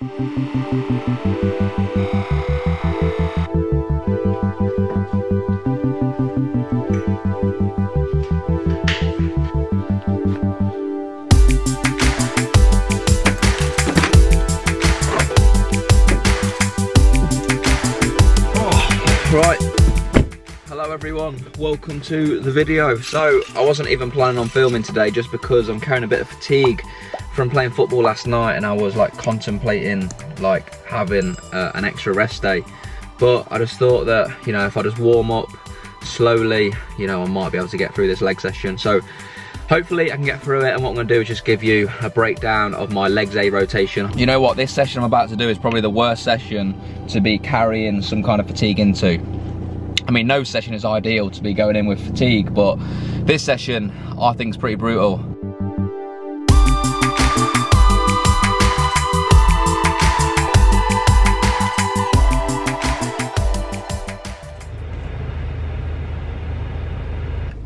Right, hello everyone, welcome to the video. So I wasn't even planning on filming today just because I'm carrying a bit of fatigue from playing football last night, and I was like contemplating like having an extra rest day. But I just thought that, you know, if I just warm up slowly, you know, I might be able to get through this leg session. So hopefully I can get through it, and what I'm going to do is just give you a breakdown of my legs A rotation. You know what, this session I'm about to do is probably the worst session to be carrying some kind of fatigue into. I mean, no session is ideal to be going in with fatigue, but this session I think is pretty brutal.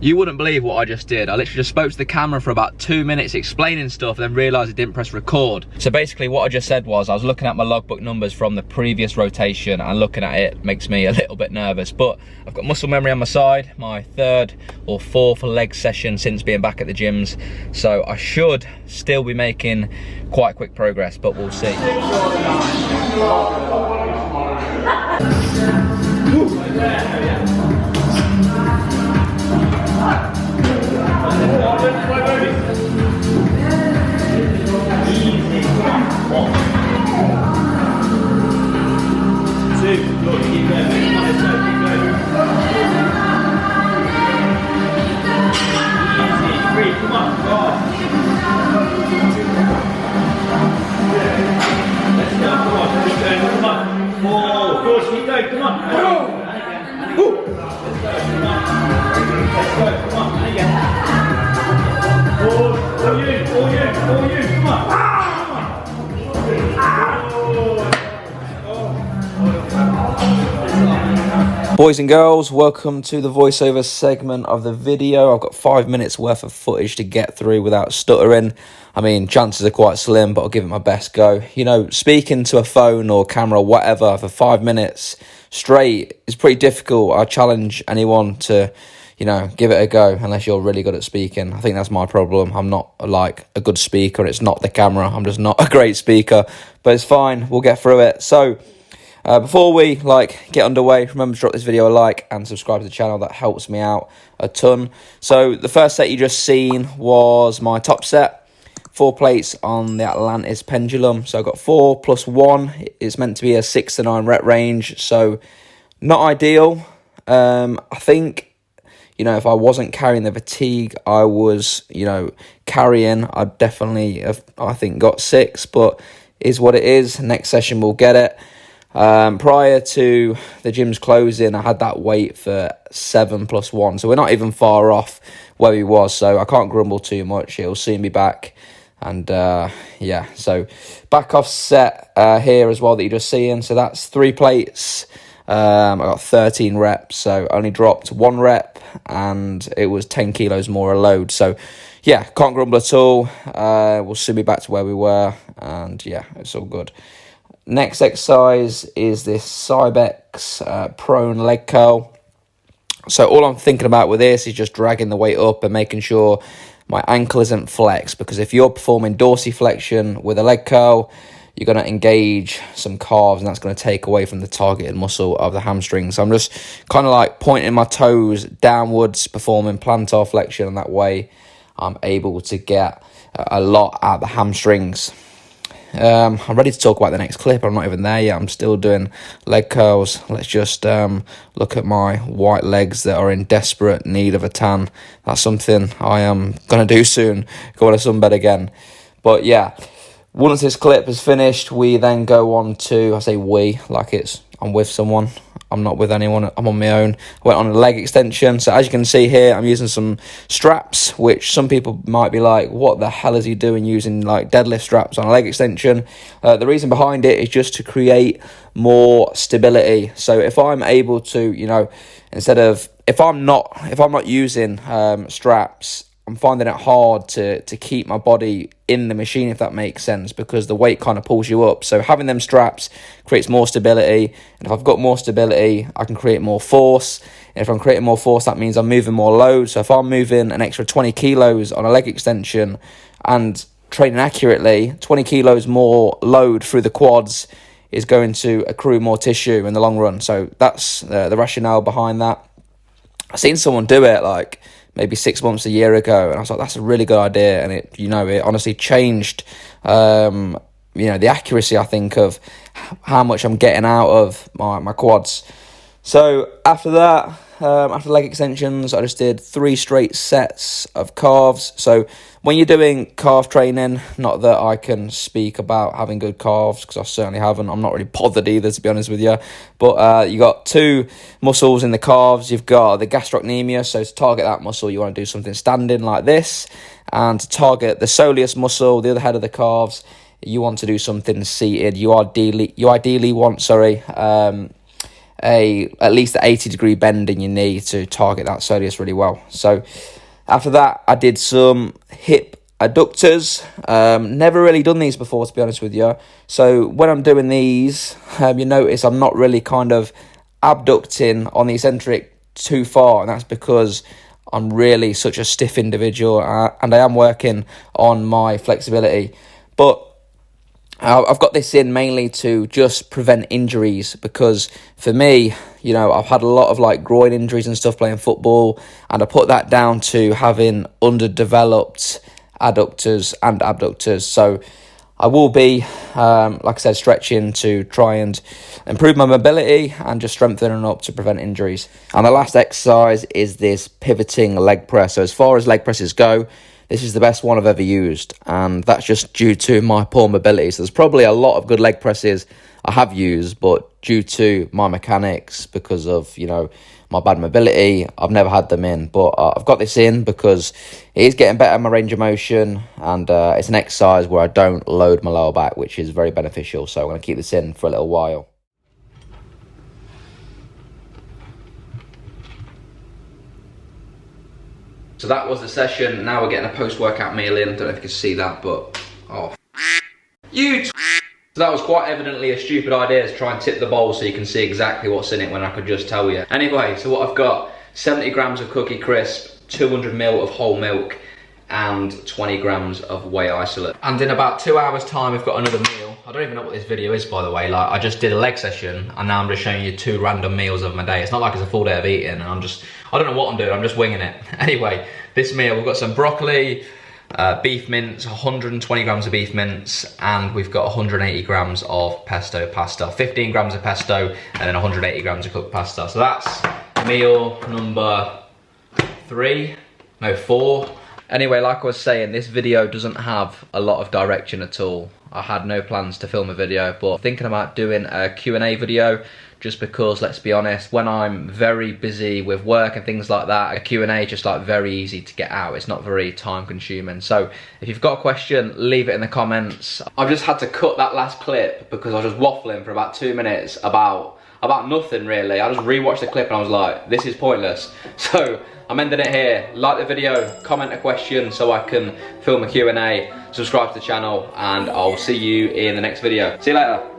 You wouldn't believe what I just did. I literally just spoke to the camera for about 2 minutes explaining stuff and then realised I didn't press record. So basically what I just said was I was looking at my logbook numbers from the previous rotation, and looking at it makes me a little bit nervous. But I've got muscle memory on my side, my third or fourth leg session since being back at the gyms. So I should still be making quite quick progress, but we'll see. Boys and girls, welcome to the voiceover segment of the video. I've got 5 minutes worth of footage to get through without stuttering. I mean, chances are quite slim, but I'll give it my best go. You know, speaking to a phone or camera or whatever for 5 minutes straight is pretty difficult. I challenge anyone to, you know, give it a go unless you're really good at speaking. I think that's my problem. I'm not like a good speaker. It's not the camera. I'm just not a great speaker, but it's fine. We'll get through it. So before we get underway, remember to drop this video a like and subscribe to the channel. That helps me out a ton. So the first set you just seen was my top set, 4 plates on the Atlantis pendulum. So I've got 4 plus 1. It's meant to be a 6 to 9 rep range, so not ideal. I think, you know, if I wasn't carrying the fatigue I was, you know, carrying, I'd definitely have, I think, got 6, but is what it is. Next session we'll get it. Prior to the gym's closing, I had that weight for 7 plus 1, so we're not even far off where we was, so I can't grumble too much. It'll soon be back, and yeah, so back off set here as well that you're just seeing. So that's 3 plates. I got 13 reps, so only dropped 1 rep, and it was 10 kilos more a load. So yeah, can't grumble at all. We'll soon be back to where we were, and yeah, it's all good. Next exercise is this Cybex prone leg curl. So all I'm thinking about with this is just dragging the weight up and making sure my ankle isn't flexed, because if you're performing dorsiflexion with a leg curl, you're going to engage some calves, and that's going to take away from the targeted muscle of the hamstring. So I'm just kind of like pointing my toes downwards, performing plantar flexion, and that way I'm able to get a lot out of the hamstrings. I'm ready to talk about the next clip. I'm not even there yet. I'm still doing leg curls. Let's just look at my white legs that are in desperate need of a tan. That's something I am going to do soon. Go on a sunbed again. But yeah, once this clip is finished, we then go on to, I say we, like I'm with someone. I'm not with anyone. I'm on my own. I went on a leg extension. So as you can see here, I'm using some straps, which some people might be like, what the hell is he doing using like deadlift straps on a leg extension? The reason behind it is just to create more stability. So if I'm able to, you know, if I'm not using straps, I'm finding it hard to keep my body in the machine, if that makes sense, because the weight kind of pulls you up. So having them straps creates more stability, and if I've got more stability, I can create more force. And if I'm creating more force, that means I'm moving more load. So if I'm moving an extra 20 kilos on a leg extension and training accurately, 20 kilos more load through the quads is going to accrue more tissue in the long run. So that's the rationale behind that. I seen someone do it like maybe 6 months, a year ago, and I was like, that's a really good idea. And it, it honestly changed, the accuracy, I think, of how much I'm getting out of my quads. So after that, after leg extensions, I just did 3 straight sets of calves. So when you're doing calf training, not that I can speak about having good calves, because I certainly haven't. I'm not really bothered either, to be honest with you. But you got 2 muscles in the calves. You've got the gastrocnemius, so to target that muscle, you want to do something standing like this. And to target the soleus muscle, the other head of the calves, you want to do something seated. You ideally want, at least an 80-degree bend in your knee to target that soleus really well. So after that, I did some hip adductors. Never really done these before, to be honest with you. So when I'm doing these, you notice I'm not really kind of abducting on the eccentric too far, and that's because I'm really such a stiff individual, and I am working on my flexibility. But I've got this in mainly to just prevent injuries, because for me, I've had a lot of like groin injuries and stuff playing football, and I put that down to having underdeveloped adductors and abductors. So I will be, like I said, stretching to try and improve my mobility and just strengthening up to prevent injuries. And the last exercise is this pivoting leg press. So as far as leg presses go, this is the best one I've ever used, and that's just due to my poor mobility. So there's probably a lot of good leg presses I have used, but due to my mechanics, because of, my bad mobility, I've never had them in. But I've got this in because it is getting better at my range of motion, and it's an exercise where I don't load my lower back, which is very beneficial. So I'm going to keep this in for a little while. So that was the session. Now we're getting a post-workout meal in. I don't know if you can see that, but So that was quite evidently a stupid idea, to try and tip the bowl so you can see exactly what's in it when I could just tell you. Anyway, so what I've got, 70 grams of Cookie Crisp, 200 ml of whole milk, and 20 grams of whey isolate. And in about 2 hours time, we've got another meal. I don't even know what this video is, by the way. Like, I just did a leg session, and now I'm just showing you 2 random meals of my day. It's not like it's a full day of eating, and I don't know what I'm doing, I'm just winging it. Anyway, this meal, we've got some broccoli, beef mince, 120 grams of beef mince, and we've got 180 grams of pesto pasta, 15 grams of pesto, and then 180 grams of cooked pasta. So that's meal number 4. Anyway, like I was saying, this video doesn't have a lot of direction at all. I had no plans to film a video, but thinking about doing a Q&A video, just because, let's be honest, when I'm very busy with work and things like that, a Q&A is just like very easy to get out. It's not very time consuming. So if you've got a question, leave it in the comments. I've just had to cut that last clip because I was just waffling for about 2 minutes about nothing really. I just rewatched the clip and I was like, this is pointless. So I'm ending it here. Like the video, comment a question so I can film a Q&A, subscribe to the channel, and I'll see you in the next video. See you later.